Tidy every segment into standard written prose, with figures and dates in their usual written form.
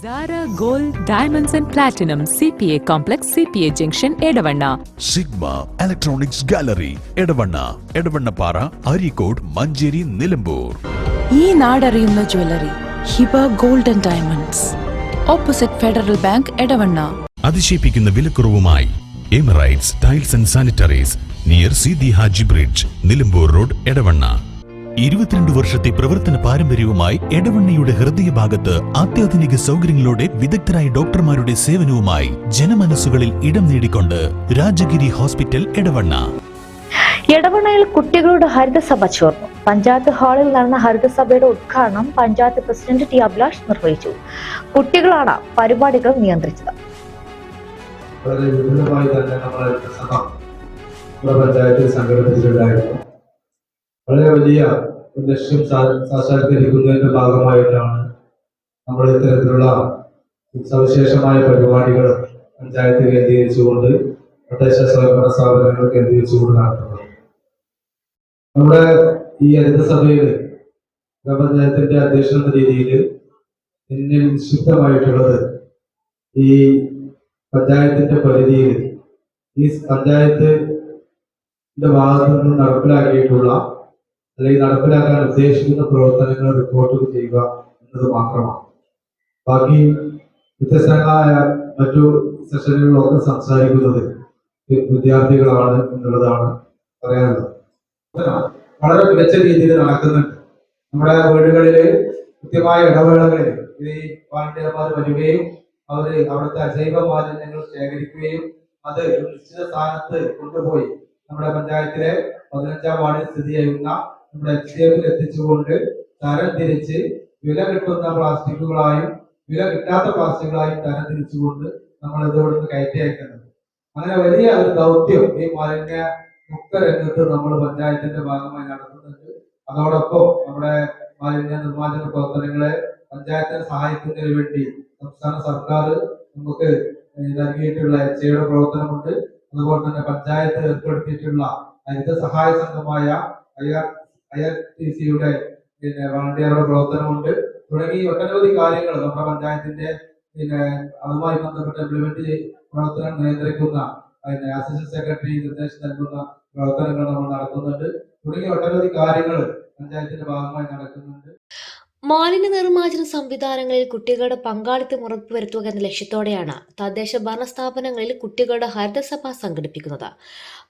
Zara Gold Diamonds and Platinum CPA Complex CPA Junction Edavanna Sigma Electronics Gallery Edavanna Para Arikod Manjeri Nilambur ഈ നാടറിയുന്ന jewellery Hiba gold and diamonds opposite Federal Bank Edavanna. അതിശയിപ്പിക്കുന്ന വിലക്കുറവുമായി Emirates tiles and sanitaries near Sidi Haji bridge Nilambur road Edavanna. 22 വർഷത്തെ പ്രവർത്തന പാരമ്പര്യവുമായി എടവണ്ണയുടെ ഹൃദയഭാഗത്ത് അത്യാധുനിക സൗകര്യങ്ങളോടെ വിദഗ്ധരായ ഡോക്ടർമാരുടെ സേവനവുമായി ജനമനസ്സുകളിൽ ഇടം നേടിക്കൊണ്ട് രാജഗിരി ഹോസ്പിറ്റൽ എടവണ്ണ. എടവണ്ണയിൽ കുട്ടികളുടെ ഹരിതസഭ ചേർന്നു. പഞ്ചായത്ത് ഹാളിൽ നടന്ന ഹരിതസഭയുടെ ഉദ്ഘാടനം പഞ്ചായത്ത് പ്രസിഡന്റ് ടി അഭിലാഷ് നിർവഹിച്ചു. കുട്ടികളാണ് പരിപാടികൾ നിയന്ത്രിച്ചത്. വളരെ വിപുലമായി തന്നെ നമ്മൾ ഹരിതസഭ പഞ്ചായത്തിൽ സംഘടിപ്പിച്ചിട്ടുണ്ടായിരുന്നു. വളരെ വലിയ ലക്ഷ്യം സാക്ഷാത്കരിക്കുന്നതിന്റെ ഭാഗമായിട്ടാണ് നമ്മൾ ഇത്തരത്തിലുള്ള സവിശേഷമായ പരിപാടികൾ പഞ്ചായത്ത് കേന്ദ്രീകരിച്ചുകൊണ്ട് തദ്ദേശ സ്വയംഭരണ സ്ഥാപനങ്ങൾ കേന്ദ്രീകരിച്ചുകൊണ്ട് നടത്തുന്നത്. നമ്മുടെ ഈ ഹരിതസഭയിൽ ഗ്രാമപഞ്ചായത്തിന്റെ അധ്യക്ഷൻ എന്ന രീതിയിൽ എന്നിൽ നിക്ഷിപ്തമായിട്ടുള്ളത് ഈ പഞ്ചായത്തിന്റെ പരിധിയിൽ ഈ പഞ്ചായത്തിന്റെ ഭാഗത്തു നിന്ന് നടപ്പിലാക്കിയിട്ടുള്ള അല്ലെങ്കിൽ നടപ്പിലാക്കാൻ ഉദ്ദേശിക്കുന്ന പ്രവർത്തനങ്ങൾ റിപ്പോർട്ട് ചെയ്യുക എന്നത് മാത്രമാണ്. ബാക്കി വ്യത്യസ്തങ്ങളായ മറ്റു സെഷനുകളിലൊക്കെ സംസാരിക്കുന്നത് വിദ്യാർത്ഥികളാണ് എന്നുള്ളതാണ് പറയാനുള്ളത്. വളരെ മികച്ച രീതിയിൽ നടക്കുന്നുണ്ട്. നമ്മുടെ വീടുകളിൽ കൃത്യമായ ഇടവേളകളിൽ ഈ വാളണ്ടിയർമാർ വരികയും അവര് അവിടുത്തെ അജൈവ മാലിന്യങ്ങൾ ശേഖരിക്കുകയും അത് നിശ്ചിത സ്ഥാനത്ത് കൊണ്ടുപോയി നമ്മുടെ പഞ്ചായത്തിലെ 15ാം വാർഡിൽ സ്ഥിതി ചെയ്യുന്ന നമ്മുടെ HDFൽ എത്തിച്ചുകൊണ്ട് തരംതിരിച്ച് വില കിട്ടുന്ന പ്ലാസ്റ്റിക്കുകളായും വില കിട്ടാത്ത പ്ലാസ്റ്റിക്കുകളായും തരംതിരിച്ചുകൊണ്ട് നമ്മൾ ഇതോടൊന്ന് കയറ്റി അയക്കുന്നത്. അങ്ങനെ വലിയ ഒരു ദൗത്യം ഈ മാലിന്യ മുക്ത രംഗത്ത് നമ്മൾ പഞ്ചായത്തിന്റെ ഭാഗമായി നടത്തുന്നുണ്ട്. അതോടൊപ്പം നമ്മുടെ മാലിന്യ നിർമ്മാർജ്ജന പ്രവർത്തനങ്ങളെ പഞ്ചായത്തിനെ സഹായിക്കുന്നതിന് വേണ്ടി സംസ്ഥാന സർക്കാർ നമുക്ക് നൽകിയിട്ടുള്ള HAയുടെ പ്രവർത്തനമുണ്ട്. അതുപോലെ തന്നെ പഞ്ചായത്ത് ഏർപ്പെടുത്തിയിട്ടുള്ള ഹരിത സഹായ സംഘമായ IRTCയുടെ വളണ്ടിയറുടെ പ്രവർത്തനമുണ്ട്. തുടങ്ങി ഒട്ടനവധി കാര്യങ്ങൾ നമ്മുടെ പഞ്ചായത്തിന്റെ അതുമായി ബന്ധപ്പെട്ട ഇംപ്ലിമെന്റ് പ്രവർത്തനം നിയന്ത്രിക്കുന്ന അസിസ്റ്റന്റ് സെക്രട്ടറി നിർദ്ദേശം നൽകുന്ന പ്രവർത്തനങ്ങൾ നമ്മൾ നടത്തുന്നുണ്ട്. തുടങ്ങി ഒട്ടനവധി കാര്യങ്ങൾ പഞ്ചായത്തിന്റെ ഭാഗമായി നടക്കുന്നുണ്ട്. മാലിന്യ നിർമ്മാർജ്ജന സംവിധാനങ്ങളിൽ കുട്ടികളുടെ പങ്കാളിത്തം ഉറപ്പുവരുത്തുക എന്ന ലക്ഷ്യത്തോടെയാണ് തദ്ദേശ ഭരണ സ്ഥാപനങ്ങളിൽ കുട്ടികളുടെ ഹരിതസഭ സംഘടിപ്പിക്കുന്നത്.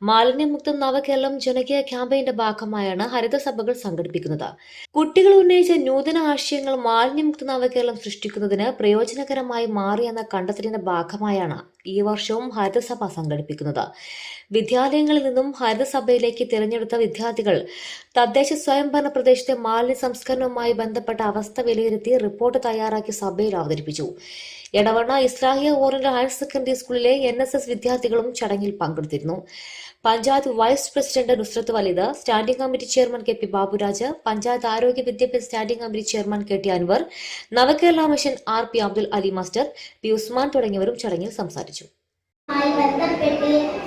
മാലിന്യമുക്തം നവകേരളം ജനകീയ ക്യാമ്പയിന്റെ ഭാഗമായാണ് ഹരിതസഭകൾ സംഘടിപ്പിക്കുന്നത്. കുട്ടികൾ ഉന്നയിച്ച നൂതന ആശയങ്ങൾ മാലിന്യമുക്ത നവകേരളം സൃഷ്ടിക്കുന്നതിന് പ്രയോജനകരമായി മാറിയെന്ന കണ്ടെത്തലിന്റെ ഭാഗമായാണ് ഈ വർഷവും ഹരിതസഭ സംഘടിപ്പിക്കുന്നത്. വിദ്യാലയങ്ങളിൽ നിന്നും ഹരിതസഭയിലേക്ക് തിരഞ്ഞെടുത്ത വിദ്യാർത്ഥികൾ തദ്ദേശ സ്വയംഭരണ പ്രദേശത്തെ മാലിന്യ സംസ്കരണവുമായി ബന്ധപ്പെട്ട അവസ്ഥ വിലയിരുത്തി റിപ്പോർട്ട് തയ്യാറാക്കി സഭയിൽ അവതരിപ്പിച്ചു. Edavanna Islahiya oriental higher secondary സ്കൂളിലെ NSS വിദ്യാർത്ഥികളും ചടങ്ങിൽ പങ്കെടുത്തിരുന്നു. Panchayat vice president Nusrath Waleed, standing committee chairman KP Baburaj, panchayat ആരോഗ്യ വിദ്യാഭ്യാസ standing committee chairman KT Anwar, Navakerala mission RP Abdul Ali master, P Usman തുടങ്ങിയവരും ചടങ്ങിൽ സംസാരിച്ചു.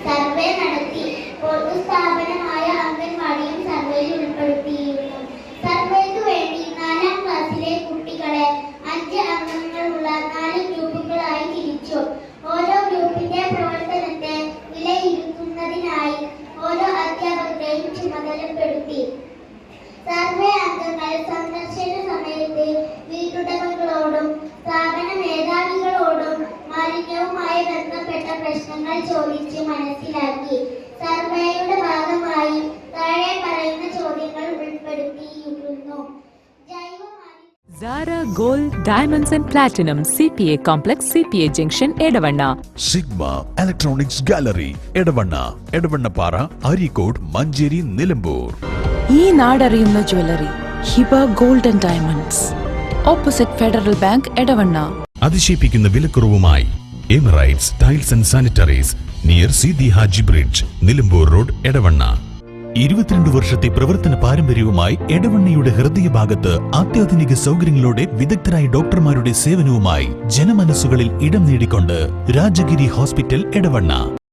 സർവേ നടത്തി പൊതുസ്ഥാപനമായ അംഗൻവാടിയും സർവേയിൽ ഉൾപ്പെടുത്തിയിരുന്നു. സർവേക്ക് വേണ്ടി 4ാം ക്ലാസ്സിലെ കുട്ടികളെ 5 അംഗങ്ങളുള്ള 4 ഗ്രൂപ്പുകളായി തിരിച്ചു. ഓരോ ഗ്രൂപ്പിന്റെ പ്രവർത്തനത്തെ വിലയിരുത്തുന്നതിനായി ഓരോ അധ്യാപകരെയും ചുമതലപ്പെടുത്തി. സർവേ അംഗങ്ങൾ സന്ദർശന സമയത്ത് വീട്ടുടമകളോടും സ്ഥാപന മേധാവികളോടും മാലിന്യവുമായി ബന്ധപ്പെട്ട പ്രശ്നങ്ങൾ ചോദിച്ച് മനസ്സിലാക്കി. സർവേയുടെ ഭാഗമായി താഴെ പറയുന്ന ചോദ്യങ്ങൾ ഉൾപ്പെടുത്തിയിരുന്നു. Zara Gold Diamonds and Platinum CPA Complex CPA Junction Edavanna Sigma Electronics Gallery Edavanna Para Arikod Manjeri Nilambur. ഈ നാടറിയുന്ന jewellery Hiba gold and diamonds opposite Federal Bank Edavanna. അതിശയിപ്പിക്കുന്ന വിലക്കുറവുമായി Emirates tiles and sanitaries near Sidi Haji bridge Nilambur road Edavanna. 22 വർഷത്തെ പ്രവർത്തന പാരമ്പര്യവുമായി എടവണ്ണയുടെ ഹൃദയഭാഗത്ത് അത്യാധുനിക സൗകര്യങ്ങളോടെ വിദഗ്ധരായ ഡോക്ടർമാരുടെ സേവനവുമായി ജനമനസ്സുകളിൽ ഇടം നേടിക്കൊണ്ട് രാജഗിരി ഹോസ്പിറ്റൽ എടവണ്ണ.